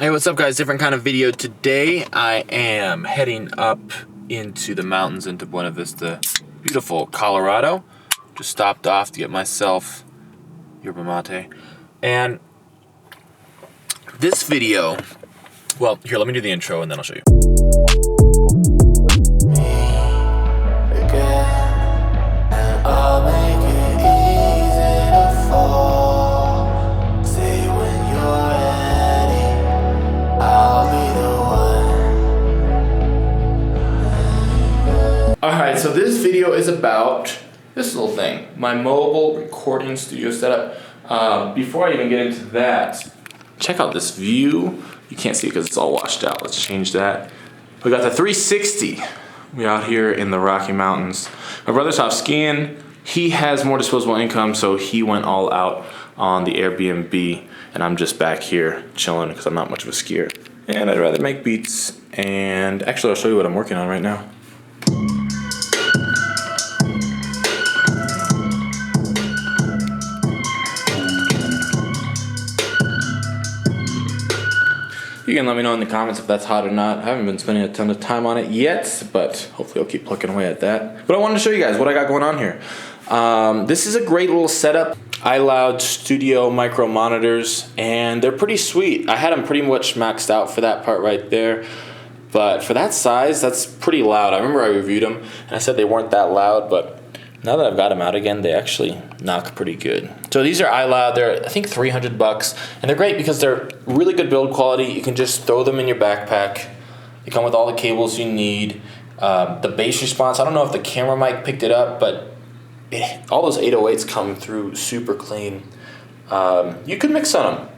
Hey, what's up guys? Different kind of video today. I am heading up into the mountains into Buena Vista, beautiful Colorado. Just stopped off to get myself yerba mate. And this video, well, here, let me do the intro and then I'll show you. Alright, so this video is about this little thing, my mobile recording studio setup. Before I even get into that, check out this view. You can't see it because it's all washed out. Let's change that. We got the 360. We're out here in the Rocky Mountains. My brother's off skiing. He has more disposable income, so he went all out on the Airbnb, and I'm just back here chilling because I'm not much of a skier. And I'd rather make beats, and actually I'll show you what I'm working on right now. You can let me know in the comments if that's hot or not. I haven't been spending a ton of time on it yet, but hopefully I'll keep plucking away at that. But I wanted to show you guys what I got going on here. This is a great little setup. iLoud Studio micro monitors, and they're pretty sweet. I had them pretty much maxed out for that part right there. But for that size, that's pretty loud. I remember I reviewed them, and I said they weren't that loud, but now that I've got them out again, they actually knock pretty good. So these are iLoud. They're, I think, $300, and they're great because they're really good build quality. You can just throw them in your backpack. They come with all the cables you need. The bass response, I don't know if the camera mic picked it up, but all those 808s come through super clean. You could mix on them.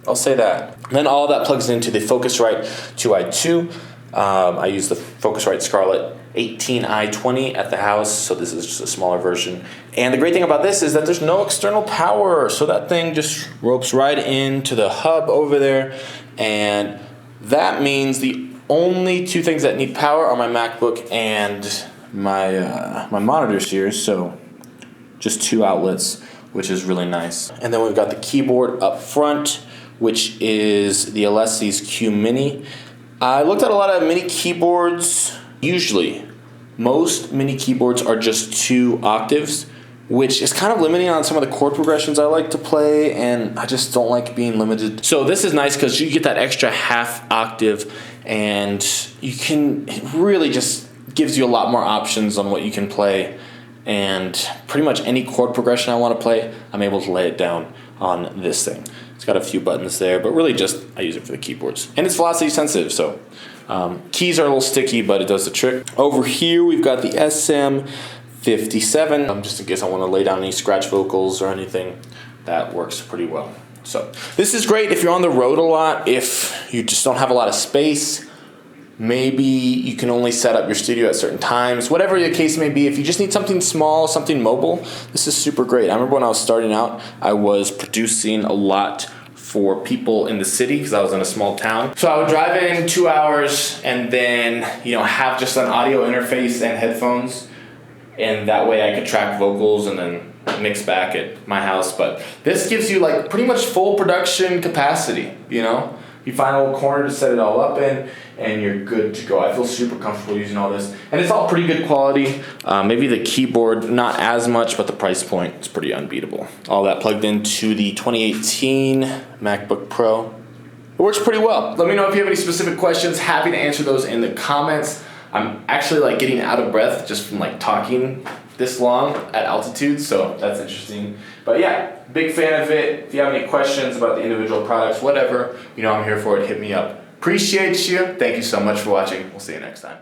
I'll say that. And then all that plugs into the Focusrite 2i2. I use the Focusrite Scarlett 18i20 at the house, so this is just a smaller version. And the great thing about this is that there's no external power, so that thing just ropes right into the hub over there, and that means the only two things that need power are my MacBook and my monitors here, so just two outlets, which is really nice. And then we've got the keyboard up front, which is the Alesis Q Mini. I looked at a lot of mini keyboards. Usually, most mini keyboards are just 2 octaves, which is kind of limiting on some of the chord progressions I like to play, and I just don't like being limited. So this is nice because you get that extra half octave, and you can, it really just gives you a lot more options on what you can play, and pretty much any chord progression I want to play, I'm able to lay it down on this thing. It's got a few buttons there, but really just I use it for the keyboards. And it's velocity sensitive, so keys are a little sticky, but it does the trick. Over here, we've got the SM57. Just in case I want to lay down any scratch vocals or anything, that works pretty well. So this is great if you're on the road a lot, if you just don't have a lot of space. Maybe you can only set up your studio at certain times. Whatever the case may be, if you just need something small, something mobile, this is super great. I remember when I was starting out, I was producing a lot for people in the city because I was in a small town. So I would drive in 2 hours and then, have just an audio interface and headphones, and that way I could track vocals and then mix back at my house. But this gives you like pretty much full production capacity, You find a little corner to set it all up in, and you're good to go. I feel super comfortable using all this. And it's all pretty good quality. Maybe the keyboard, not as much, but the price point is pretty unbeatable. All that plugged into the 2018 MacBook Pro. It works pretty well. Let me know if you have any specific questions. Happy to answer those in the comments. I'm actually getting out of breath just from talking this long at altitude, so that's interesting. But yeah, big fan of it. If you have any questions about the individual products, whatever, I'm here for it. Hit me up. Appreciate you. Thank you so much for watching. We'll see you next time.